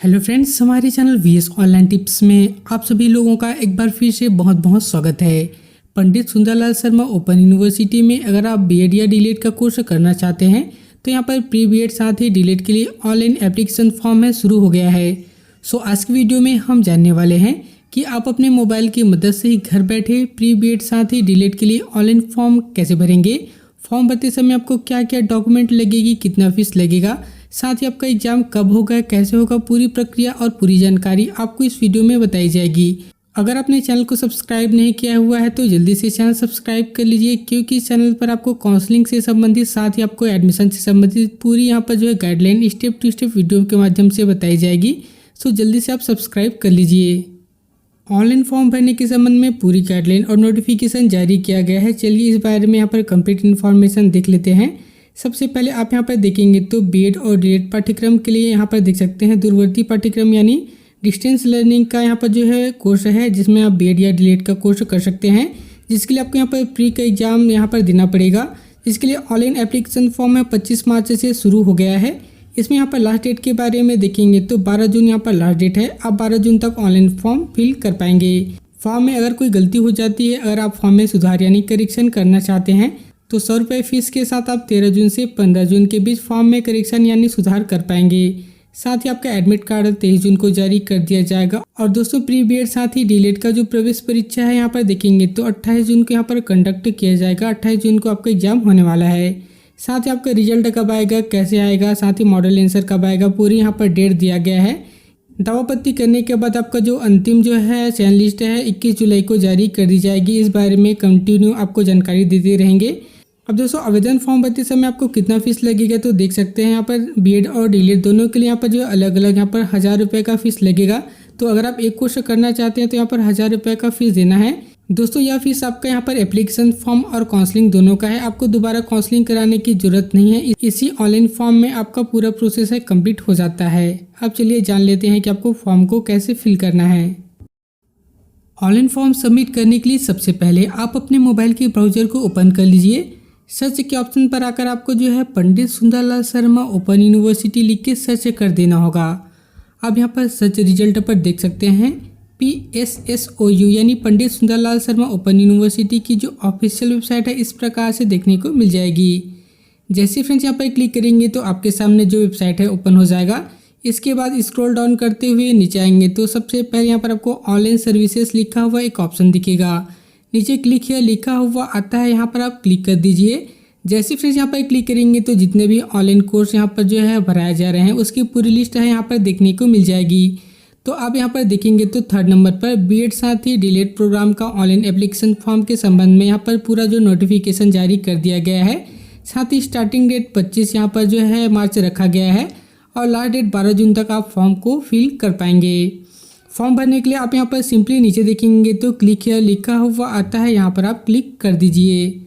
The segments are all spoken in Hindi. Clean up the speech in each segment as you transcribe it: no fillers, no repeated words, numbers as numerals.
हेलो फ्रेंड्स, हमारे चैनल वीएस ऑनलाइन टिप्स में आप सभी लोगों का एक बार फिर से बहुत बहुत स्वागत है। पंडित सुंदरलाल शर्मा ओपन यूनिवर्सिटी में अगर आप बीएड या डीएलएड का कोर्स करना चाहते हैं तो यहाँ पर प्री बीएड साथ ही डीएलएड के लिए ऑनलाइन एप्लीकेशन फॉर्म है शुरू हो गया है। सो आज की वीडियो में हम जानने वाले हैं कि आप अपने मोबाइल की मदद से ही घर बैठे प्री बीएड साथ ही डीएलएड के लिए ऑनलाइन फॉर्म कैसे भरेंगे, फॉर्म भरते समय आपको क्या क्या डॉक्यूमेंट लगेगी, कितना फीस लगेगा, साथ ही आपका एग्जाम कब होगा, कैसे होगा, पूरी प्रक्रिया और पूरी जानकारी आपको इस वीडियो में बताई जाएगी। अगर आपने चैनल को सब्सक्राइब नहीं किया हुआ है तो जल्दी से चैनल सब्सक्राइब कर लीजिए, क्योंकि इस चैनल पर आपको काउंसलिंग से संबंधित साथ ही आपको एडमिशन से संबंधित पूरी यहाँ पर जो है guideline step to step video के माध्यम से बताई जाएगी। सो जल्दी से आप सब्सक्राइब कर लीजिए। ऑनलाइन फॉर्म भरने के संबंध में पूरी गाइडलाइन और नोटिफिकेशन जारी किया गया है। चलिए इस बारे में यहाँ पर कंप्लीट इन्फॉर्मेशन देख लेते हैं। सबसे पहले आप यहाँ पर देखेंगे तो बीएड और डीएलएड पाठ्यक्रम के लिए यहाँ पर देख सकते हैं दूरवर्ती पाठ्यक्रम यानी डिस्टेंस लर्निंग का यहाँ पर जो है कोर्स है, जिसमें आप बीएड या डीएलएड का कोर्स कर सकते हैं, जिसके लिए आपको यहाँ पर प्री का एग्जाम यहाँ पर देना पड़ेगा। इसके लिए ऑनलाइन एप्लीकेशन फॉर्म है 25 मार्च से शुरू हो गया है। इसमें यहाँ पर लास्ट डेट के बारे में देखेंगे तो 12 जून यहाँ पर लास्ट डेट है। आप 12 जून तक ऑनलाइन फॉर्म फिल कर पाएंगे। फॉर्म में अगर कोई गलती हो जाती है, अगर आप फॉर्म में सुधार यानी करेक्शन करना चाहते हैं तो 100 रुपये फीस के साथ आप 13 जून से 15 जून के बीच फॉर्म में करेक्शन यानी सुधार कर पाएंगे। साथ ही आपका एडमिट कार्ड 23 जून को जारी कर दिया जाएगा। और दोस्तों प्री बीएड साथ ही डीएलएड का जो प्रवेश परीक्षा है यहाँ पर देखेंगे तो 28 जून को यहाँ पर कंडक्ट किया जाएगा। 28 जून को आपका एग्जाम होने वाला है। साथ ही आपका रिजल्ट कब आएगा, कैसे आएगा, साथ ही मॉडल आंसर कब आएगा, पूरी यहाँ पर डेट दिया गया है। दावापत्ती करने के बाद आपका जो अंतिम जो है चयन लिस्ट है 21 जुलाई को जारी कर दी जाएगी। इस बारे में कंटिन्यू आपको जानकारी देते रहेंगे। अब दोस्तों आवेदन फॉर्म भरते समय आपको कितना फीस लगेगा तो देख सकते हैं यहाँ पर बीएड और डीएलएड दोनों के लिए यहाँ पर जो अलग अलग यहाँ पर 1000 रुपये का फीस लगेगा। तो अगर आप एक कोर्स करना चाहते हैं तो यहाँ पर 1000 रुपये का फीस देना है। दोस्तों यह फीस आपका यहाँ पर एप्लीकेशन फॉर्म और काउंसलिंग दोनों का है। आपको दोबारा काउंसलिंग कराने की जरूरत नहीं है। इसी ऑनलाइन फॉर्म में आपका पूरा प्रोसेस है कंप्लीट हो जाता है। अब चलिए जान लेते हैं कि आपको फॉर्म को कैसे फिल करना है। ऑनलाइन फॉर्म सबमिट करने के लिए सबसे पहले आप अपने मोबाइल के ब्राउजर को ओपन कर लीजिए। सर्च के ऑप्शन पर आकर आपको जो है पंडित सुंदरलाल शर्मा ओपन यूनिवर्सिटी लिख के सर्च कर देना होगा। अब यहाँ पर सर्च रिजल्ट पर देख सकते हैं PSSOU यानी पंडित सुंदरलाल शर्मा ओपन यूनिवर्सिटी की जो ऑफिशियल वेबसाइट है इस प्रकार से देखने को मिल जाएगी। जैसे फ्रेंड्स यहाँ पर क्लिक करेंगे तो आपके सामने जो वेबसाइट है ओपन हो जाएगा। इसके बाद स्क्रॉल डाउन करते हुए नीचे आएंगे तो सबसे पहले यहाँ पर आपको ऑनलाइन सर्विसेज लिखा हुआ एक ऑप्शन दिखेगा। नीचे क्लिक हियर लिखा हुआ आता है, यहाँ पर आप क्लिक कर दीजिए। जैसे फ्रेंड्स यहाँ पर क्लिक करेंगे तो जितने भी ऑनलाइन कोर्स यहाँ पर जो है भराए जा रहे हैं उसकी पूरी लिस्ट है यहाँ पर देखने को मिल जाएगी। तो आप यहाँ पर देखेंगे तो 3rd नंबर पर बीएड साथ ही डीएलएड प्रोग्राम का ऑनलाइन एप्लीकेशन फॉर्म के संबंध में यहाँ पर पूरा जो नोटिफिकेशन जारी कर दिया गया है। साथ ही स्टार्टिंग डेट 25 यहाँ पर जो है मार्च रखा गया है और लास्ट डेट 12 जून तक आप फॉर्म को फिल कर पाएंगे। फॉर्म भरने के लिए आप यहाँ पर सिंपली नीचे देखेंगे तो क्लिक हियर लिखा हुआ आता है, यहाँ पर आप क्लिक कर दीजिए।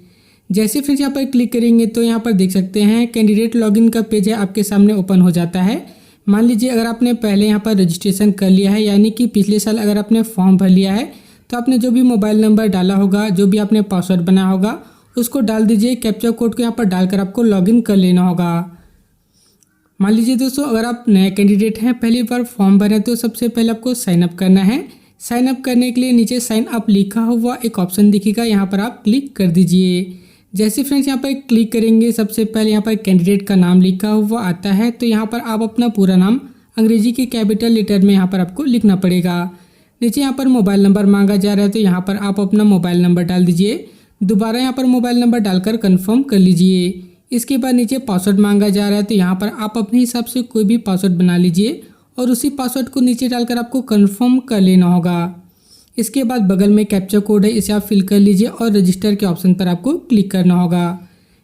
जैसे फिर यहाँ पर क्लिक करेंगे तो यहाँ पर देख सकते हैं कैंडिडेट लॉगिन का पेज है आपके सामने ओपन हो जाता है। मान लीजिए अगर आपने पहले यहाँ पर रजिस्ट्रेशन कर लिया है, यानी कि पिछले साल अगर आपने फॉर्म भर लिया है तो आपने जो भी मोबाइल नंबर डाला होगा, जो भी आपने पासवर्ड बनाया होगा उसको डाल दीजिए। कैप्चा कोड को यहाँ पर डालकर आपको लॉगिन कर लेना होगा। मान लीजिए दोस्तों अगर आप नए कैंडिडेट हैं, पहली बार फॉर्म भरें तो सबसे पहले आपको साइन अप करना है। साइन अप करने के लिए नीचे साइन अप लिखा हुआ एक ऑप्शन दिखेगा, यहाँ पर आप क्लिक कर दीजिए। जैसे फ्रेंड्स यहाँ पर क्लिक करेंगे सबसे पहले यहाँ पर कैंडिडेट का नाम लिखा हुआ आता है। तो यहाँ पर आप अपना पूरा नाम अंग्रेजी के कैपिटल लेटर में यहाँ पर आपको लिखना पड़ेगा। नीचे यहाँ पर मोबाइल नंबर मांगा जा रहा है तो यहाँ पर आप अपना मोबाइल नंबर डाल दीजिए। दोबारा यहाँ पर मोबाइल नंबर डालकर कन्फर्म कर लीजिए। इसके बाद नीचे पासवर्ड मांगा जा रहा है तो यहाँ पर आप अपने हिसाब से कोई भी पासवर्ड बना लीजिए और उसी पासवर्ड को नीचे डालकर आपको कंफर्म कर लेना होगा। इसके बाद बगल में कैप्चा कोड है, इसे आप फिल कर लीजिए और रजिस्टर के ऑप्शन पर आपको क्लिक करना होगा।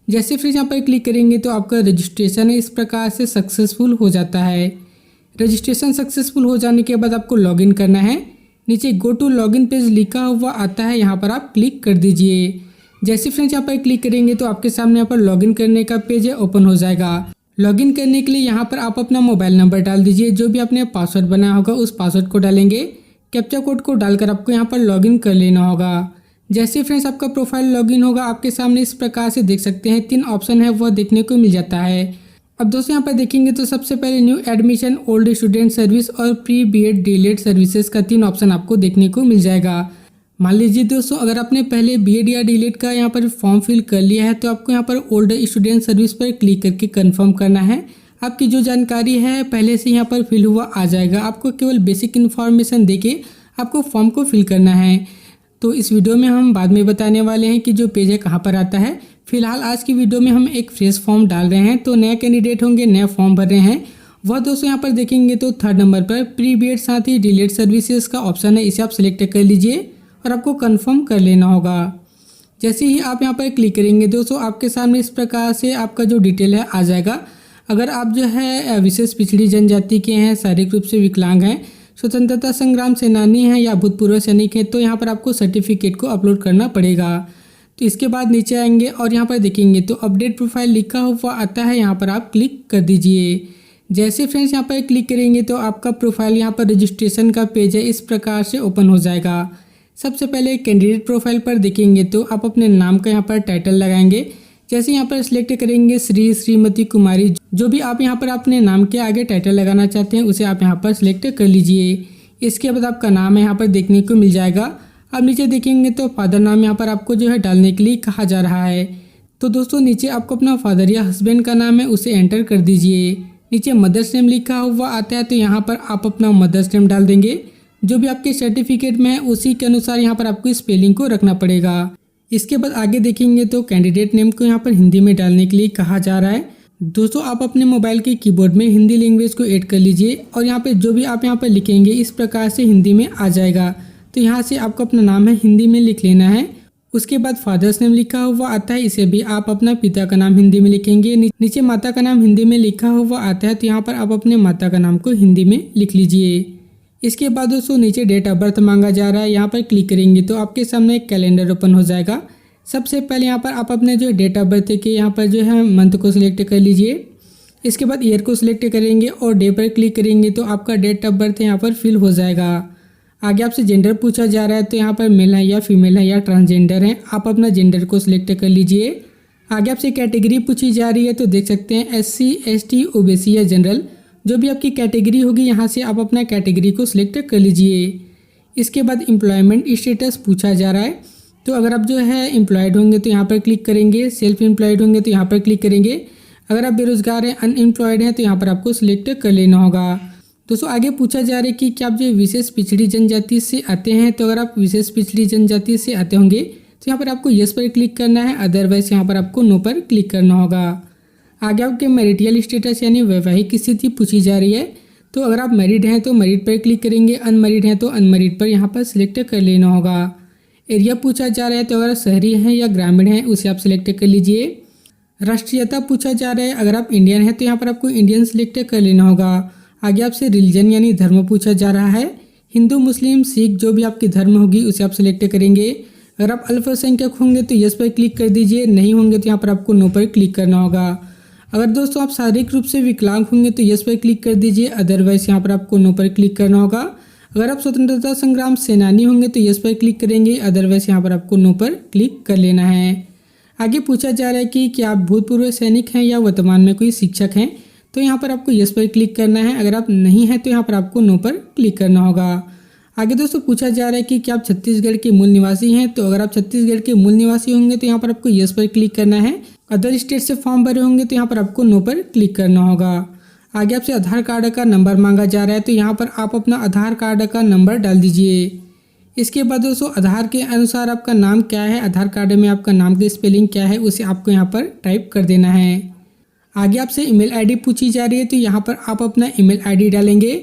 जैसे फिर यहाँ पर क्लिक करेंगे तो आपका रजिस्ट्रेशन है इस प्रकार से सक्सेसफुल हो जाता है। रजिस्ट्रेशन सक्सेसफुल हो जाने के बाद आपको लॉगिन करना है। नीचे गो टू लॉगिन पेज लिखा हुआ आता है, यहाँ पर आप क्लिक कर दीजिए। जैसे फ्रेंड्स यहाँ पर क्लिक करेंगे तो आपके सामने यहाँ पर लॉगिन करने का पेज है ओपन हो जाएगा। लॉगिन करने के लिए यहाँ पर आप अपना मोबाइल नंबर डाल दीजिए, जो भी आपने पासवर्ड बनाया होगा उस पासवर्ड को डालेंगे। कैप्चा कोड को डालकर आपको यहाँ पर लॉगिन कर लेना होगा। जैसे फ्रेंड्स आपका प्रोफाइल लॉगिन होगा आपके सामने इस प्रकार से देख सकते हैं 3 ऑप्शन है वह देखने को मिल जाता है। अब दोस्तों यहाँ पर देखेंगे तो सबसे पहले new admission, old student service और प्री बीएड डीलेट सर्विसेज का 3 ऑप्शन आपको देखने को मिल जाएगा। मान लीजिए दोस्तों अगर आपने पहले बीएड या डीलेट का यहाँ पर फॉर्म फिल कर लिया है तो आपको यहाँ पर ओल्ड स्टूडेंट सर्विस पर क्लिक करके कंफर्म करना है। आपकी जो जानकारी है पहले से यहाँ पर फिल हुआ आ जाएगा। आपको केवल बेसिक इन्फॉर्मेशन देके आपको फॉर्म को फिल करना है। तो इस वीडियो में हम बाद में बताने वाले हैं कि जो पेज है कहाँ पर आता है। फिलहाल आज की वीडियो में हम एक फ्रेश फॉर्म डाल रहे हैं, तो नए कैंडिडेट होंगे, नया फॉर्म भर रहे हैं। वह दोस्तों यहाँ पर देखेंगे तो 3rd नंबर पर प्री बीएड साथ ही डीलेट सर्विसेज का ऑप्शन है, इसे आप सिलेक्ट कर लीजिए और आपको कंफर्म कर लेना होगा। जैसे ही आप यहाँ पर क्लिक करेंगे दोस्तों आपके सामने इस प्रकार से आपका जो डिटेल है आ जाएगा। अगर आप जो है विशेष पिछड़ी जनजाति के हैं, शारीरिक रूप से विकलांग हैं, स्वतंत्रता संग्राम सेनानी हैं या भूतपूर्व सैनिक हैं तो यहाँ पर आपको सर्टिफिकेट को अपलोड करना पड़ेगा। तो इसके बाद नीचे आएंगे और यहाँ पर देखेंगे तो अपडेट प्रोफाइल लिखा हुआ आता है, यहाँ पर आप क्लिक कर दीजिए। जैसे फ्रेंड्स यहाँ पर क्लिक करेंगे तो आपका प्रोफाइल यहाँ पर रजिस्ट्रेशन का पेज है इस प्रकार से ओपन हो जाएगा। सबसे पहले कैंडिडेट प्रोफाइल पर देखेंगे तो आप अपने नाम का यहाँ पर टाइटल लगाएंगे। जैसे यहाँ पर सिलेक्ट करेंगे श्री, श्रीमती, कुमारी, जो भी आप यहाँ पर अपने नाम के आगे टाइटल लगाना चाहते हैं उसे आप यहाँ पर सिलेक्ट कर लीजिए। इसके बाद आपका नाम यहाँ पर देखने को मिल जाएगा। अब नीचे देखेंगे तो फादर नाम यहाँ पर आपको जो है डालने के लिए कहा जा रहा है। तो दोस्तों नीचे आपको अपना फादर या हस्बैंड का नाम है उसे एंटर कर दीजिए। नीचे मदर्स नेम लिखा हुआ आता है तो यहाँ पर आप अपना मदर्स नेम डाल देंगे। जो भी आपके सर्टिफिकेट में है उसी के अनुसार यहाँ पर आपको स्पेलिंग को रखना पड़ेगा। इसके बाद आगे देखेंगे तो कैंडिडेट नेम को यहाँ पर हिंदी में डालने के लिए कहा जा रहा है। दोस्तों आप अपने मोबाइल के कीबोर्ड में हिंदी लैंग्वेज को ऐड कर लीजिए और यहाँ पे जो भी आप यहाँ पर लिखेंगे इस प्रकार से हिंदी में आ जाएगा। तो यहाँ से आपको अपना नाम है हिंदी में लिख लेना है। उसके बाद फादर्स नेम लिखा हुआ आता है, इसे भी आप अपना पिता का नाम हिंदी में लिखेंगे। नीचे माता का नाम हिंदी में लिखा हुआ आता है तो यहाँ पर आप अपने माता का नाम को हिंदी में लिख लीजिए। इसके बाद दोस्तों नीचे डेट ऑफ बर्थ मांगा जा रहा है, यहाँ पर क्लिक करेंगे तो आपके सामने एक कैलेंडर ओपन हो जाएगा। सबसे पहले यहाँ पर आप अपने जो डेट ऑफ बर्थ के यहाँ पर जो है मंथ को सिलेक्ट कर लीजिए। इसके बाद ईयर को सिलेक्ट करेंगे और डे पर क्लिक करेंगे तो आपका डेट ऑफ बर्थ यहाँ पर फिल हो जाएगा। आगे आपसे जेंडर पूछा जा रहा है तो यहाँ पर मेल है या फीमेल है या ट्रांसजेंडर है, आप अपना जेंडर को सिलेक्ट कर लीजिए। आगे आपसे कैटेगरी पूछी जा रही है तो देख सकते हैं SC, ST, OBC या जनरल, जो भी आपकी कैटेगरी होगी यहाँ से आप अपना कैटेगरी को सिलेक्ट कर लीजिए। इसके बाद एम्प्लॉयमेंट स्टेटस पूछा जा रहा है तो अगर आप जो है एम्प्लॉयड होंगे तो यहाँ पर क्लिक करेंगे, सेल्फ एम्प्लॉयड होंगे तो यहाँ पर क्लिक करेंगे। अगर आप बेरोजगार हैं, अनएम्प्लॉयड हैं तो यहाँ पर आपको सिलेक्ट कर लेना होगा। दोस्तों आगे पूछा जा रहा है कि क्या आप जो विशेष पिछड़ी जनजाति से आते हैं, तो अगर आप विशेष पिछड़ी जनजाति से आते होंगे तो यहाँ पर आपको यस पर क्लिक करना है, अदरवाइज यहाँ पर आपको नो पर क्लिक करना होगा। आगे आपके मैरिटल स्टेटस यानी वैवाहिक स्थिति पूछी जा रही है तो अगर आप मैरिड हैं तो मैरिड पर क्लिक करेंगे, अनमैरिड हैं तो अनमैरिड पर यहाँ पर सिलेक्ट कर लेना होगा। एरिया पूछा जा रहा है तो अगर शहरी हैं या ग्रामीण हैं उसे आप सिलेक्ट कर लीजिए। राष्ट्रीयता पूछा जा रहा है, अगर आप इंडियन हैं तो यहाँ पर आपको इंडियन सिलेक्ट कर लेना होगा। आगे आपसे रिलीजन यानी धर्म पूछा जा रहा है, हिंदू, मुस्लिम, सिख, जो भी आपकी धर्म होगी उसे आप सिलेक्ट करेंगे। अगर आप अल्पसंख्यक होंगे तो यस पर क्लिक कर दीजिए, नहीं होंगे तो यहाँ पर आपको नो पर क्लिक करना होगा। अगर दोस्तों आप शारीरिक रूप से विकलांग होंगे तो यस पर क्लिक कर दीजिए, अदरवाइज यहाँ पर आपको नो पर क्लिक करना होगा। अगर आप स्वतंत्रता संग्राम सेनानी होंगे तो यस पर क्लिक करेंगे, अदरवाइज यहाँ पर आपको नो पर क्लिक कर लेना है। आगे पूछा जा रहा है कि क्या आप भूतपूर्व सैनिक हैं या वर्तमान में कोई शिक्षक हैं, तो यहाँ पर आपको यस पर क्लिक करना है। अगर आप नहीं हैं तो यहाँ पर आपको नो पर क्लिक करना होगा। आगे दोस्तों पूछा जा रहा है कि क्या आप छत्तीसगढ़ के मूल निवासी हैं, तो अगर आप छत्तीसगढ़ के मूल निवासी होंगे तो यहाँ पर आपको यस पर क्लिक करना है। अदर स्टेट से फॉर्म भरे होंगे तो यहाँ पर आपको नो पर क्लिक करना होगा। आगे आपसे आधार कार्ड का नंबर मांगा जा रहा है तो यहाँ पर आप अपना आधार कार्ड का नंबर डाल दीजिए। इसके बाद दोस्तों आधार के अनुसार आपका नाम क्या है, आधार कार्ड में आपका नाम की स्पेलिंग क्या है उसे आपको यहाँ पर टाइप कर देना है। आगे आपसे ईमेल आईडी पूछी जा रही है तो यहाँ पर आप अपना ईमेल आईडी डालेंगे।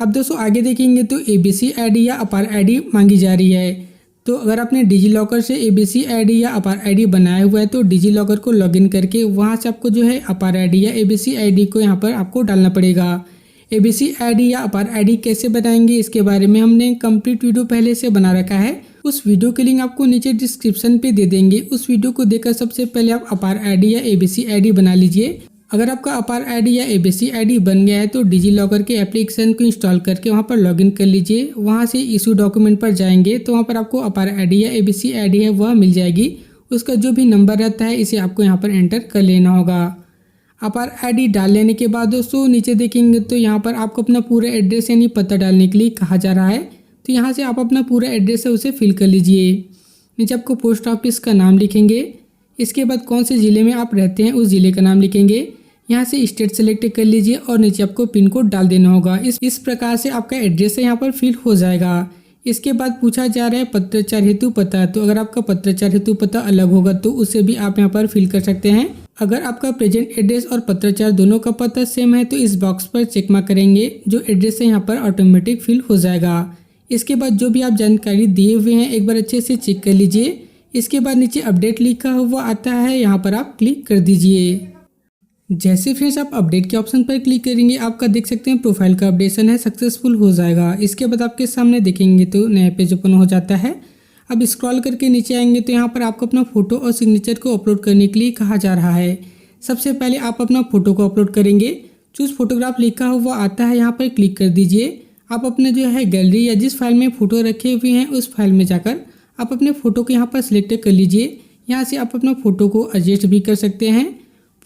अब दोस्तों आगे देखेंगे तो ABC आईडी या अपार आईडी मांगी जा रही है। तो अगर आपने डिजी लॉकर से ABC आईडी या अपार आईडी बनाया हुआ है तो डिजी लॉकर को लॉगिन करके वहाँ से आपको जो है अपार आईडी या ABC आईडी को यहाँ पर आपको डालना पड़ेगा। ABC आईडी या अपार आईडी कैसे बनाएंगे इसके बारे में हमने कंप्लीट वीडियो पहले से बना रखा है, उस वीडियो के लिंक आपको नीचे डिस्क्रिप्शन पे दे देंगे। उस वीडियो को देखकर सबसे पहले आप अपार आईडी या ABC आईडी बना लीजिए। अगर आपका अपार आईडी या ABC आईडी बन गया है तो डिजी लॉकर के एप्लीकेशन को इंस्टॉल करके वहां पर लॉगिन कर लीजिए। वहां से इशू डॉक्यूमेंट पर जाएंगे तो वहां पर आपको अपार आईडी या ABC आईडी है वह मिल जाएगी। उसका जो भी नंबर रहता है इसे आपको यहाँ पर एंटर कर लेना होगा। आईडी डाल लेने के बाद दोस्तों नीचे देखेंगे तो यहाँ पर आपको अपना पूरा एड्रेस यानी पता डालने के लिए कहा जा रहा है। तो यहाँ से आप अपना पूरा एड्रेस है उसे फिल कर लीजिए। नीचे आपको पोस्ट ऑफिस का नाम लिखेंगे। इसके बाद कौन से ज़िले में आप रहते हैं उस ज़िले का नाम लिखेंगे। यहाँ से स्टेट सेलेक्ट कर लीजिए और नीचे आपको पिन कोड डाल देना होगा। इस प्रकार से आपका एड्रेस है यहाँ पर फिल हो जाएगा। इसके बाद पूछा जा रहा है पत्राचार हेतु पता। तो अगर आपका पत्राचार हेतु पता अलग होगा तो उसे भी आप यहाँ पर फिल कर सकते हैं। अगर आपका प्रेजेंट एड्रेस और पत्राचार दोनों का पता सेम है तो इस बॉक्स पर चेक मार्क करेंगे। जो एड्रेस है यहाँ पर ऑटोमेटिक फिल हो जाएगा। इसके बाद जो भी आप जानकारी दिए हुए हैं एक बार अच्छे से चेक कर लीजिए। इसके बाद नीचे अपडेट लिखा हुआ आता है, यहाँ पर आप क्लिक कर दीजिए। जैसे फ्रेंड्स आप अपडेट के ऑप्शन पर क्लिक करेंगे आपका देख सकते हैं प्रोफाइल का अपडेशन है सक्सेसफुल हो जाएगा। इसके बाद आपके सामने देखेंगे तो नया पेज ओपन हो जाता है। अब स्क्रॉल करके नीचे आएंगे तो यहाँ पर आपको अपना फोटो और सिग्नेचर को अपलोड करने के लिए कहा जा रहा है। सबसे पहले आप अपना फोटो को अपलोड करेंगे। चूज फोटोग्राफ लिखा हुआ आता है, यहाँ पर क्लिक कर दीजिए। आप अपने जो है गैलरी या जिस फाइल में फ़ोटो रखे हुए हैं उस फाइल में जाकर आप अपने फ़ोटो को यहाँ पर सिलेक्ट कर लीजिए। यहाँ से आप अपना फ़ोटो को एडजस्ट भी कर सकते हैं।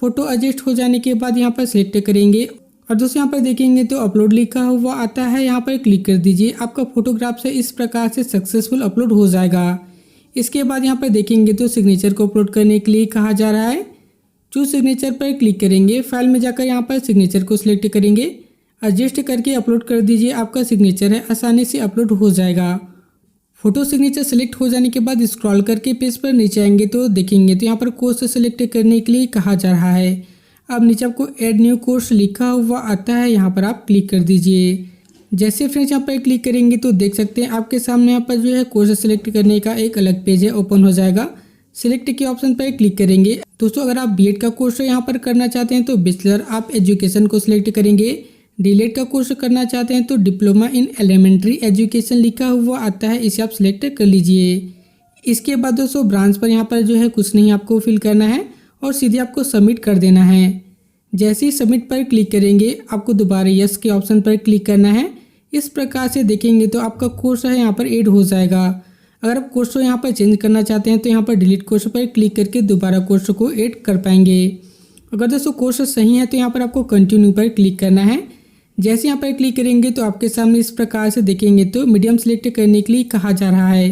फ़ोटो एडजस्ट हो जाने के बाद यहाँ पर सिलेक्ट करेंगे और दोस्तों यहाँ पर देखेंगे तो अपलोड लिखा हुआ आता है, यहाँ पर क्लिक कर दीजिए। आपका फोटोग्राफ से इस प्रकार से सक्सेसफुल अपलोड हो जाएगा। इसके बाद यहाँ पर देखेंगे तो सिग्नेचर को अपलोड करने के लिए कहा जा रहा है। चूज सिग्नेचर पर क्लिक करेंगे। फाइल में जाकर यहाँ पर सिग्नेचर को सिलेक्ट करेंगे, एडजस्ट करके अपलोड कर दीजिए। आपका सिग्नेचर है आसानी से अपलोड हो जाएगा। फोटो सिग्नेचर सेलेक्ट हो जाने के बाद स्क्रॉल करके पेज पर नीचे आएंगे तो देखेंगे तो यहाँ पर कोर्स सेलेक्ट करने के लिए कहा जा रहा है। अब नीचे आपको ऐड न्यू कोर्स लिखा हुआ आता है, यहाँ पर आप क्लिक कर दीजिए। जैसे फ्रेंड्स यहाँ पर क्लिक करेंगे तो देख सकते हैं आपके सामने यहाँ पर जो है कोर्स सेलेक्ट करने का एक अलग पेज है ओपन हो जाएगा। सिलेक्ट के ऑप्शन पर क्लिक करेंगे। दोस्तों अगर आप बीएड का कोर्स यहाँ पर करना चाहते हैं तो बैचलर आप एजुकेशन को सिलेक्ट करेंगे। डीलेट का कोर्स करना चाहते हैं तो डिप्लोमा इन एलिमेंट्री एजुकेशन लिखा हुआ आता है, इसे आप सिलेक्ट कर लीजिए। इसके बाद दोस्तों ब्रांच पर यहाँ पर जो है कुछ नहीं आपको फिल करना है और सीधे आपको सबमिट कर देना है। जैसे ही सबमिट पर क्लिक करेंगे आपको दोबारा यस के ऑप्शन पर क्लिक करना है। इस प्रकार से देखेंगे तो आपका कोर्स है यहाँ पर ऐड हो जाएगा। अगर आप कोर्स को यहाँ पर चेंज करना चाहते हैं तो यहाँ पर डिलीट कोर्स पर क्लिक करके दोबारा कोर्स को ऐड कर पाएंगे। अगर दोस्तों कोर्स सही है तो यहाँ पर आपको कंटिन्यू पर क्लिक करना है। जैसे यहाँ पर क्लिक करेंगे तो आपके सामने इस प्रकार से देखेंगे तो मीडियम सिलेक्ट करने के लिए कहा जा रहा है।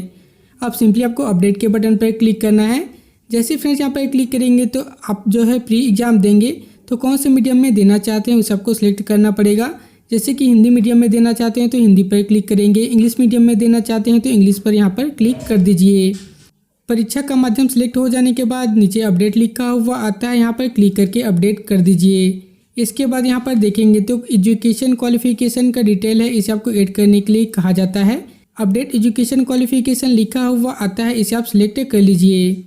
अब सिंपली आपको अपडेट के बटन पर क्लिक करना है। जैसे फ्रेंड्स यहाँ पर क्लिक करेंगे तो आप जो है प्री एग्जाम देंगे तो कौन से मीडियम में देना चाहते हैं उसे आपको सिलेक्ट करना पड़ेगा। जैसे कि हिंदी मीडियम में देना चाहते हैं तो हिंदी पर क्लिक करेंगे, इंग्लिश मीडियम में देना चाहते हैं तो इंग्लिश पर यहाँ पर क्लिक कर दीजिए। परीक्षा का माध्यम सिलेक्ट हो जाने के बाद नीचे अपडेट लिखा हुआ आता है, यहाँ पर क्लिक करके अपडेट कर दीजिए। इसके बाद यहाँ पर देखेंगे तो एजुकेशन क्वालिफिकेशन का डिटेल है, इसे आपको ऐड करने के लिए कहा जाता है। अपडेट एजुकेशन क्वालिफिकेशन लिखा हुआ आता है, इसे आप सिलेक्ट कर लीजिए।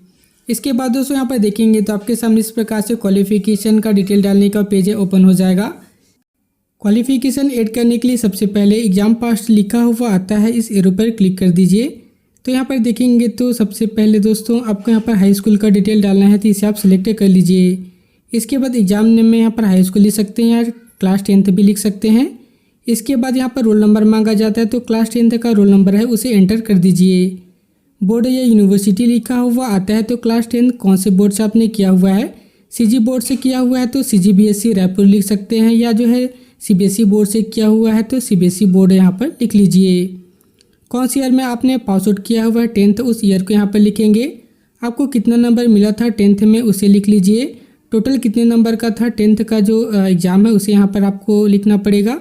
इसके बाद दोस्तों यहाँ पर देखेंगे तो आपके सामने इस प्रकार से क्वालिफिकेशन का डिटेल डालने का पेज है ओपन हो जाएगा। क्वालिफिकेशन ऐड करने के लिए सबसे पहले एग्जाम पास लिखा हुआ आता है, इस एरो पर क्लिक कर दीजिए। तो यहाँ पर देखेंगे तो सबसे पहले दोस्तों आपको यहाँ पर हाई स्कूल का डिटेल डालना है, तो इसे आप सिलेक्ट कर लीजिए। इसके बाद एग्जाम नेम में यहाँ पर हाई स्कूल लिख सकते हैं या क्लास 10th भी लिख सकते हैं। इसके बाद यहाँ पर रोल नंबर मांगा जाता है, तो क्लास 10th का रोल नंबर है उसे एंटर कर दीजिए। बोर्ड या यूनिवर्सिटी लिखा हुआ आता है, तो क्लास 10 कौन से बोर्ड से आपने किया हुआ है। सीजी बोर्ड से किया हुआ है तो CGBSE रायपुर लिख सकते हैं, या जो है CBSE बोर्ड से किया हुआ है तो CBSE बोर्ड यहाँ पर लिख लीजिए। कौन सी ईयर में आपने पास आउट किया हुआ है 10th, उस ईयर को यहाँ पर लिखेंगे। आपको कितना नंबर मिला था 10th में उसे लिख लीजिए। टोटल कितने नंबर का था 10th का जो एग्ज़ाम है उसे यहाँ पर आपको लिखना पड़ेगा।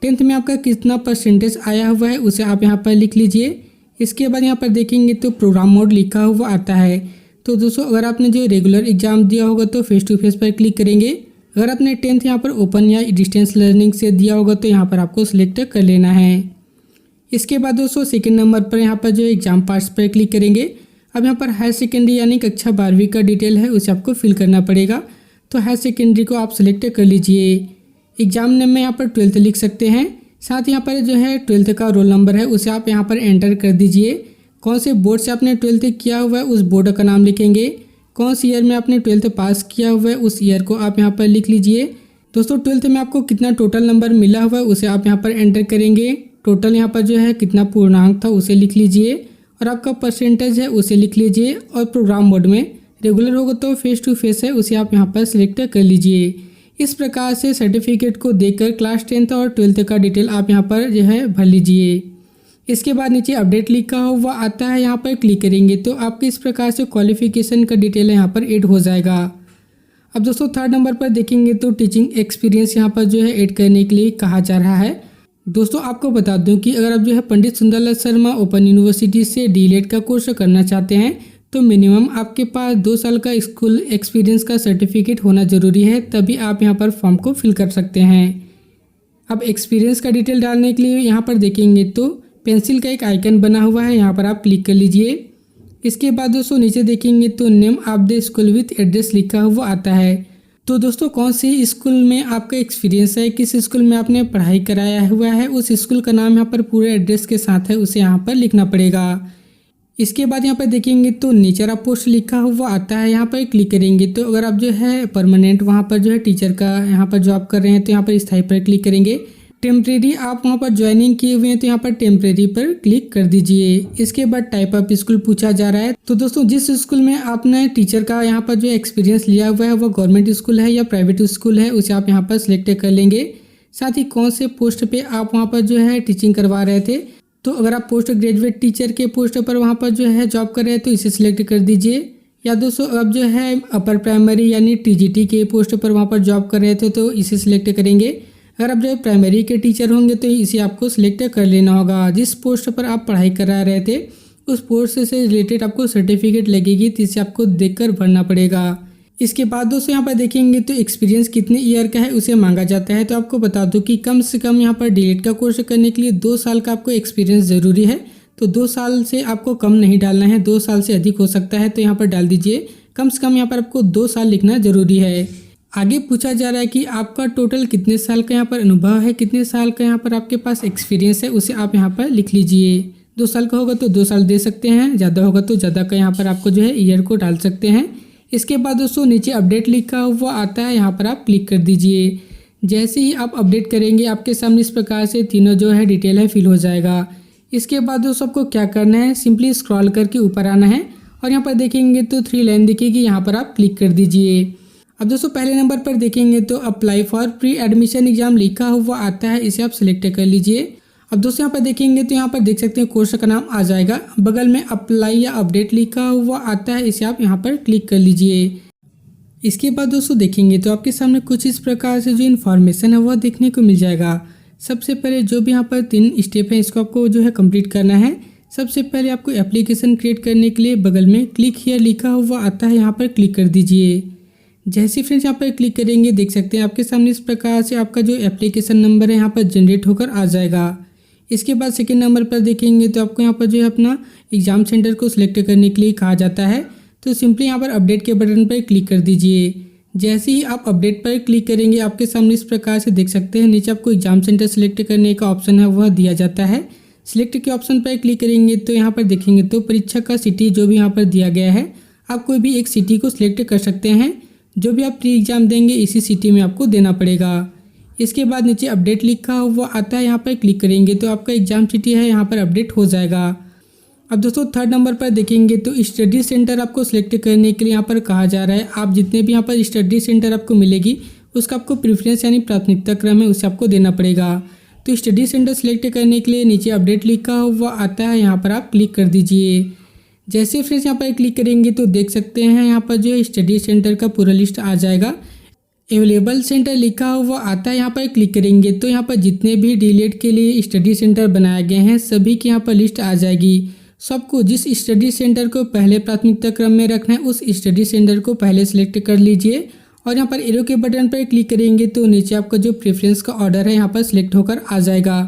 10th में आपका कितना परसेंटेज आया हुआ है उसे आप यहाँ पर लिख लीजिए। इसके बाद यहाँ पर देखेंगे तो प्रोग्राम मोड लिखा हुआ आता है। तो दोस्तों अगर आपने जो रेगुलर एग्ज़ाम दिया होगा तो फेस टू फेस पर क्लिक करेंगे। अगर आपने 10th यहाँ पर ओपन या डिस्टेंस लर्निंग से दिया होगा तो यहाँ पर आपको सिलेक्ट कर लेना है। इसके बाद दोस्तों सेकंड नंबर पर यहाँ पर जो एग्ज़ाम पास पर क्लिक करेंगे। अब यहाँ पर हायर सेकेंडरी यानी कक्षा 12वीं का डिटेल है उसे आपको फिल करना पड़ेगा। तो हायर सेकेंडरी को आप सिलेक्ट कर लीजिए। एग्जाम नेम में यहाँ पर 12th लिख सकते हैं, साथ यहाँ पर जो है 12th का रोल नंबर है उसे आप यहाँ पर एंटर कर दीजिए। कौन से बोर्ड से आपने 12th किया हुआ है उस बोर्ड का नाम लिखेंगे। कौन सी ईयर में आपने 12th पास किया हुआ है उस ईयर को आप यहाँ पर लिख लीजिए। दोस्तों 12th में आपको कितना टोटल नंबर मिला हुआ है उसे आप यहाँ पर एंटर करेंगे। टोटल यहाँ पर जो है कितना पूर्णांक था उसे लिख लीजिए और आपका परसेंटेज है उसे लिख लीजिए और प्रोग्राम मोड में रेगुलर होगा तो फेस टू फेस है उसे आप यहाँ पर सिलेक्ट कर लीजिए। इस प्रकार से सर्टिफिकेट को देखकर क्लास 10th और 12th का डिटेल आप यहाँ पर जो है भर लीजिए। इसके बाद नीचे अपडेट लिखा हुआ आता है, यहाँ पर क्लिक करेंगे तो आपके इस प्रकार से क्वालिफिकेशन का डिटेल यहाँ पर ऐड हो जाएगा। अब दोस्तों थर्ड नंबर पर देखेंगे तो टीचिंग एक्सपीरियंस यहाँ पर जो है ऐड करने के लिए कहा जा रहा है। दोस्तों आपको बता दूं कि अगर आप जो है पंडित सुंदरलाल शर्मा ओपन यूनिवर्सिटी से डीएलएड का कोर्स करना चाहते हैं तो मिनिमम आपके पास 2 साल का स्कूल एक्सपीरियंस का सर्टिफिकेट होना ज़रूरी है, तभी आप यहाँ पर फॉर्म को फिल कर सकते हैं। अब एक्सपीरियंस का डिटेल डालने के लिए यहाँ पर देखेंगे तो पेंसिल का एक आइकन बना हुआ है, यहाँ पर आप क्लिक कर लीजिए। इसके बाद दोस्तों नीचे देखेंगे तो name of the school with address लिखा हुआ आता है। तो दोस्तों कौन से स्कूल में आपका एक्सपीरियंस है, किस स्कूल में आपने पढ़ाई कराया हुआ है, उस स्कूल का नाम यहाँ पर पूरे एड्रेस के साथ है, उसे यहाँ पर लिखना पड़ेगा। इसके बाद यहाँ पर देखेंगे तो नेचर ऑफ पोस्ट लिखा हुआ आता है, यहाँ पर क्लिक करेंगे तो अगर आप जो है परमानेंट वहाँ पर जो है टीचर का यहाँ पर जॉब कर रहे हैं तो यहाँ पर स्थायी पर क्लिक करेंगे। टेम्परेरी आप वहाँ पर ज्वाइनिंग किए हुए हैं तो यहाँ पर टेम्परेरी पर क्लिक कर दीजिए। इसके बाद टाइप ऑफ स्कूल पूछा जा रहा है, तो दोस्तों जिस स्कूल में आपने टीचर का यहाँ पर जो एक्सपीरियंस लिया हुआ है वो गवर्नमेंट स्कूल है या प्राइवेट स्कूल है उसे आप यहाँ पर सिलेक्ट कर लेंगे। साथ ही कौन से पोस्ट पे आप वहाँ पर जो है टीचिंग करवा रहे थे, तो अगर आप पोस्ट ग्रेजुएट टीचर के पोस्ट पर वहाँ पर जो है जॉब कर रहे हैं तो इसे सिलेक्ट कर दीजिए। या दोस्तों अब जो है अपर प्राइमरी यानी टीजीटी के पोस्ट पर वहाँ पर जॉब कर रहे थे तो इसे सिलेक्ट करेंगे। अगर आप जो है प्राइमरी के टीचर होंगे तो इसे आपको सिलेक्ट कर लेना होगा। जिस पोस्ट पर आप पढ़ाई करा रहे थे उस पोस्ट से रिलेटेड आपको सर्टिफिकेट लगेगी तो इसे आपको देखकर भरना पड़ेगा। इसके बाद दोस्तों यहाँ पर देखेंगे तो एक्सपीरियंस कितने ईयर का है उसे मांगा जाता है। तो आपको बता दूं कि कम से कम यहाँ पर डीएलएड का कोर्स करने के लिए 2 साल का आपको एक्सपीरियंस ज़रूरी है। तो 2 साल से आपको कम नहीं डालना है, 2 साल से अधिक हो सकता है तो यहाँ पर डाल दीजिए। कम से कम यहाँ पर आपको 2 साल लिखना ज़रूरी है। आगे पूछा जा रहा है कि आपका टोटल कितने साल का यहाँ पर अनुभव है, कितने साल का यहाँ पर आपके पास एक्सपीरियंस है, उसे आप यहाँ पर लिख लीजिए। 2 साल का होगा तो 2 साल दे सकते हैं, ज़्यादा होगा तो ज़्यादा का यहाँ पर आपको जो है ईयर को डाल सकते हैं। इसके बाद दोस्तों नीचे अपडेट लिखा हुआ आता है, यहाँ पर आप क्लिक कर दीजिए। जैसे ही आप अपडेट करेंगे आपके सामने इस प्रकार से तीनों जो है डिटेल है फिल हो जाएगा। इसके बाद दोस्तों आपको क्या करना है, सिंपली स्क्रॉल करके ऊपर आना है और यहाँ पर देखेंगे तो 3 लाइन दिखेगी, यहाँ पर आप क्लिक कर दीजिए। अब दोस्तों पहले नंबर पर देखेंगे तो apply for pre admission exam लिखा हुआ आता है, इसे आप सिलेक्ट कर लीजिए। अब दोस्तों यहाँ पर देखेंगे तो यहाँ पर देख सकते हैं कोर्स का नाम आ जाएगा, बगल में अप्लाई या अपडेट लिखा हुआ आता है, इसे आप यहाँ पर क्लिक कर लीजिए। इसके बाद दोस्तों देखेंगे तो आपके सामने कुछ इस प्रकार से जो इन्फॉर्मेशन है वह देखने को मिल जाएगा। सबसे पहले जो भी यहाँ पर 3 स्टेप है इसको आपको जो है कंप्लीट करना है। सबसे पहले आपको एप्लीकेशन क्रिएट करने के लिए बगल में क्लिक हियर लिखा हुआ आता है, यहाँ पर क्लिक कर दीजिए। जैसे फ्रेंड्स यहाँ पर क्लिक करेंगे देख सकते हैं आपके सामने इस प्रकार से आपका जो एप्लीकेशन नंबर है यहाँ पर जनरेट होकर आ जाएगा। इसके बाद सेकंड नंबर पर देखेंगे तो आपको यहाँ पर जो है अपना एग्जाम सेंटर को सिलेक्ट करने के लिए कहा जाता है। तो सिंपली यहाँ पर अपडेट के बटन पर क्लिक कर दीजिए। जैसे ही आप अपडेट पर क्लिक करेंगे आपके सामने इस प्रकार से देख सकते हैं नीचे आपको एग्जाम सेंटर सिलेक्ट करने का ऑप्शन है वह दिया जाता है। सिलेक्ट के ऑप्शन पर क्लिक करेंगे तो यहाँ पर देखेंगे तो परीक्षा का सिटी जो भी यहाँ पर दिया गया है, आप कोई भी एक सिटी को सिलेक्ट कर सकते हैं। जो भी आप प्री एग्जाम देंगे इसी सिटी में आपको देना पड़ेगा। इसके बाद नीचे अपडेट लिखा हुआ आता है, यहाँ पर क्लिक करेंगे तो आपका एग्जाम सिटी है यहाँ पर अपडेट हो जाएगा। अब दोस्तों थर्ड नंबर पर देखेंगे तो स्टडी सेंटर आपको सिलेक्ट करने के लिए यहाँ पर कहा जा रहा है। आप जितने भी यहाँ पर स्टडी सेंटर आपको मिलेगी उसका आपको प्रेफरेंस यानी प्राथमिकता क्रम है उसे आपको देना पड़ेगा। तो स्टडी सेंटर सिलेक्ट करने के लिए नीचे अपडेट लिखा हुआ आता है, यहाँ पर आप क्लिक कर दीजिए। जैसे फ्रेंड्स यहाँ पर क्लिक करेंगे तो देख सकते हैं यहाँ पर जो है स्टडी सेंटर का पूरा लिस्ट आ जाएगा। अवेलेबल सेंटर लिखा हुआ आता है, यहाँ पर क्लिक करेंगे तो यहाँ पर जितने भी डीएलएड के लिए स्टडी सेंटर बनाए गए हैं सभी की यहाँ पर लिस्ट आ जाएगी। सबको जिस स्टडी सेंटर को पहले प्राथमिकता क्रम में रखना है उस स्टडी सेंटर को पहले सिलेक्ट कर लीजिए और यहाँ पर एरो के बटन पर क्लिक करेंगे तो नीचे आपका जो प्रेफरेंस का ऑर्डर है यहाँ पर सिलेक्ट होकर आ जाएगा।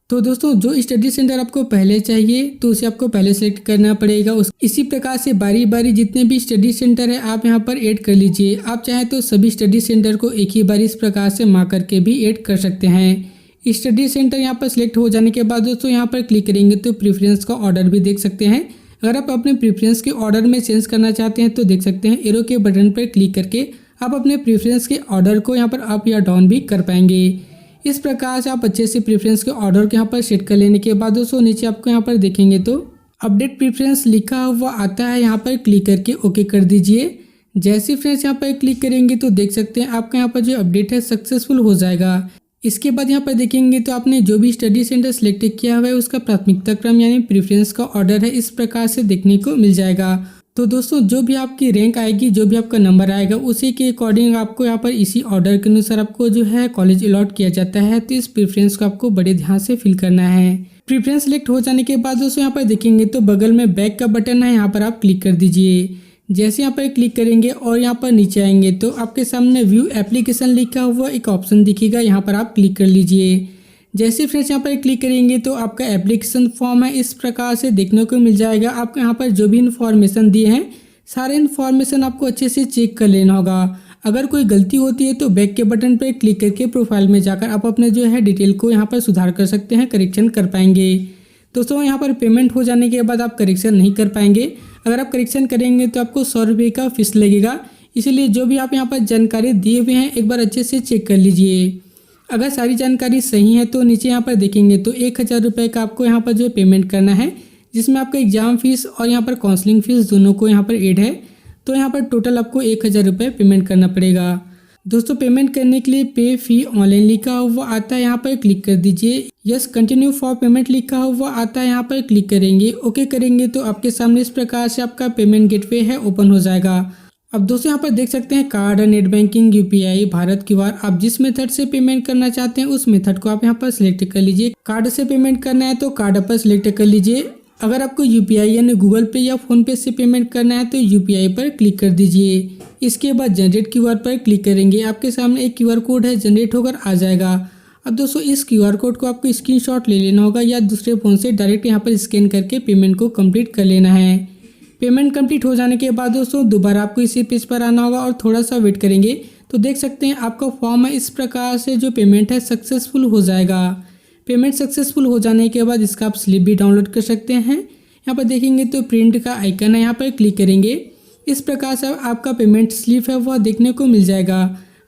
तो दोस्तों जो स्टडी सेंटर आपको पहले चाहिए तो उसे आपको पहले सेलेक्ट करना पड़ेगा। इसी प्रकार से बारी बारी जितने भी स्टडी सेंटर है आप यहाँ पर ऐड कर लीजिए। आप चाहें तो सभी स्टडी सेंटर को एक ही बार इस प्रकार से मार्क करके भी ऐड कर सकते हैं। स्टडी सेंटर यहाँ पर सिलेक्ट हो जाने के बाद दोस्तों यहाँ पर क्लिक करेंगे तो प्रेफरेंस का ऑर्डर भी देख सकते हैं। अगर आप अपने प्रेफरेंस के ऑर्डर में चेंज करना चाहते हैं तो देख सकते हैं एरो के बटन पर क्लिक करके आप अपने प्रेफरेंस के ऑर्डर को यहाँ पर अप या डाउन भी कर पाएंगे। इस प्रकार से आप अच्छे से प्रेफरेंस के ऑर्डर को यहाँ पर सेट कर लेने के बाद दोस्तों नीचे आपको यहाँ पर देखेंगे तो अपडेट प्रेफरेंस लिखा हुआ आता है, यहाँ पर क्लिक करके ओके कर दीजिए। जैसे फ्रेंड्स यहाँ पर क्लिक करेंगे तो देख सकते हैं आपका यहाँ पर जो अपडेट है सक्सेसफुल हो जाएगा। इसके बाद यहाँ पर देखेंगे तो आपने जो भी स्टडी सेंटर सिलेक्ट किया हुआ है उसका प्राथमिकता क्रम यानी प्रेफरेंस का ऑर्डर है इस प्रकार से देखने को मिल जाएगा। तो दोस्तों जो भी आपकी रैंक आएगी, जो भी आपका नंबर आएगा, उसी के अकॉर्डिंग आपको यहाँ पर इसी ऑर्डर के अनुसार आपको जो है कॉलेज अलॉट किया जाता है। तो इस प्रेफरेंस को आपको बड़े ध्यान से फिल करना है। प्रेफरेंस सिलेक्ट हो जाने के बाद दोस्तों यहाँ पर देखेंगे तो बगल में बैक का बटन है, यहाँ पर आप क्लिक कर दीजिए। जैसे यहाँ पर क्लिक करेंगे और यहाँ पर नीचे आएंगे तो आपके सामने व्यू एप्लीकेशन लिखा हुआ एक ऑप्शन दिखेगा, यहाँ पर आप क्लिक कर लीजिए। जैसे फ्रेंड्स यहाँ पर क्लिक करेंगे तो आपका एप्लीकेशन फॉर्म है इस प्रकार से देखने को मिल जाएगा। आपको यहाँ पर जो भी इन्फॉर्मेशन दिए हैं सारे इन्फॉर्मेशन आपको अच्छे से चेक कर लेना होगा। अगर कोई गलती होती है तो बैक के बटन पर क्लिक करके प्रोफाइल में जाकर आप अपने जो है डिटेल को यहाँ पर सुधार कर सकते हैं, करेक्शन कर पाएंगे। दोस्तों यहाँ पर पेमेंट हो जाने के बाद आप करेक्शन नहीं कर पाएंगे। अगर आप करेक्शन करेंगे तो आपको 100 रुपये का फीस लगेगा। इसीलिए जो भी आप यहाँ पर जानकारी दिए हुए हैं एक बार अच्छे से चेक कर लीजिए। अगर सारी जानकारी सही है तो नीचे यहाँ पर देखेंगे तो 1000 रुपये का आपको यहाँ पर जो है पेमेंट करना है, जिसमें आपका एग्जाम फीस और यहाँ पर काउंसलिंग फीस दोनों को यहाँ पर ऐड है। तो यहाँ पर टोटल आपको 1000 रुपये पेमेंट करना पड़ेगा। दोस्तों पेमेंट करने के लिए पे फी ऑनलाइन लिखा हुआ आता है, यहाँ पर क्लिक कर दीजिए। यस कंटिन्यू फॉर पेमेंट लिखा हुआ आता है, यहाँ पर क्लिक करेंगे। ओके करेंगे तो आपके सामने इस प्रकार से आपका पेमेंट गेटवे है ओपन हो जाएगा। अब दोस्तों यहाँ पर देख सकते हैं card, net banking, UPI, Bharat QR. आप जिस मेथड से पेमेंट करना चाहते हैं उस मेथड को आप यहाँ पर सिलेक्ट कर लीजिए। कार्ड से पेमेंट करना है तो कार्ड पर सिलेक्ट कर लीजिए। अगर आपको यूपीआई यानी गूगल पे या फोन पे से पेमेंट करना है तो यूपीआई पर क्लिक कर दीजिए। इसके बाद जनरेट क्यूआर पर क्लिक करेंगे। आपके सामने एक क्यूआर कोड है जनरेट होकर आ जाएगा। अब दोस्तों इस क्यूआर कोड को आपको स्क्रीनशॉट ले लेना होगा या दूसरे फ़ोन से डायरेक्ट यहाँ पर स्कैन करके पेमेंट को कंप्लीट कर लेना है। पेमेंट कंप्लीट हो जाने के बाद दोस्तों दोबारा आपको इसी पेज पर आना होगा और थोड़ा सा वेट करेंगे तो देख सकते हैं आपका फॉर्म है इस प्रकार से जो पेमेंट है सक्सेसफुल हो जाएगा। पेमेंट सक्सेसफुल हो जाने के बाद इसका आप स्लिप भी डाउनलोड कर सकते हैं। यहाँ पर देखेंगे तो प्रिंट का आइकन है, यहाँ पर क्लिक करेंगे। इस प्रकार से आपका पेमेंट स्लिप है वह देखने को मिल जाएगा।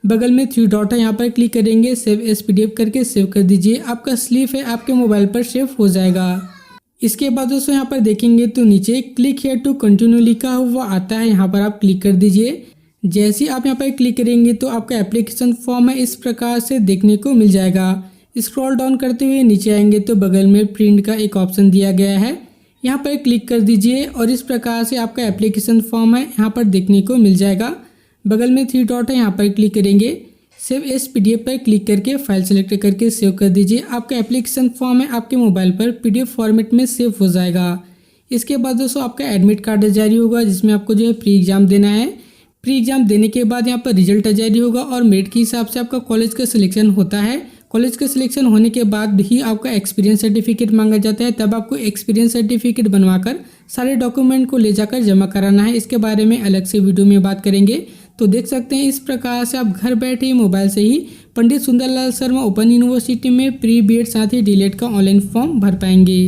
बगल में 3 डॉट है, यहाँ पर क्लिक करेंगे। सेव एज पीडीएफ करके सेव कर दीजिए। आपका स्लिप है आपके मोबाइल पर सेव हो जाएगा। इसके बाद दोस्तों यहाँ पर देखेंगे तो नीचे क्लिक हियर टू कंटिन्यू लिखा हुआ आता है, यहाँ पर आप क्लिक कर दीजिए। जैसे आप यहाँ पर क्लिक करेंगे तो आपका एप्लीकेशन फॉर्म है इस प्रकार से देखने को मिल जाएगा। स्क्रॉल डाउन करते हुए नीचे आएंगे तो बगल में प्रिंट का एक ऑप्शन दिया गया है, यहाँ पर क्लिक कर दीजिए और इस प्रकार से आपका एप्लीकेशन फॉर्म है यहाँ पर देखने को मिल जाएगा। बगल में 3 डॉट है, यहाँ पर क्लिक करेंगे। सेव एज पीडीएफ पर क्लिक करके फाइल सेलेक्ट करके सेव कर दीजिए। आपका एप्लीकेशन फॉर्म है आपके मोबाइल पर पीडीएफ फॉर्मेट में सेव हो जाएगा। इसके बाद दोस्तों आपका एडमिट कार्ड जारी होगा जिसमें आपको जो है प्री एग्जाम देना है। प्री एग्जाम देने के बाद यहाँ पर रिजल्ट जारी होगा और मेरिट के हिसाब से आपका कॉलेज का सिलेक्शन होता है। कॉलेज का सिलेक्शन होने के बाद ही आपका एक्सपीरियंस सर्टिफिकेट मांगा जाता है। तब आपको एक्सपीरियंस सर्टिफिकेट बनवाकर सारे डॉक्यूमेंट को ले जाकर जमा कराना है। इसके बारे में अलग से वीडियो में बात करेंगे। तो देख सकते हैं इस प्रकार से आप घर बैठे ही मोबाइल से ही पंडित सुंदरलाल शर्मा ओपन यूनिवर्सिटी में प्री बीएड साथ ही डीएलएड का ऑनलाइन फॉर्म भर पाएंगे।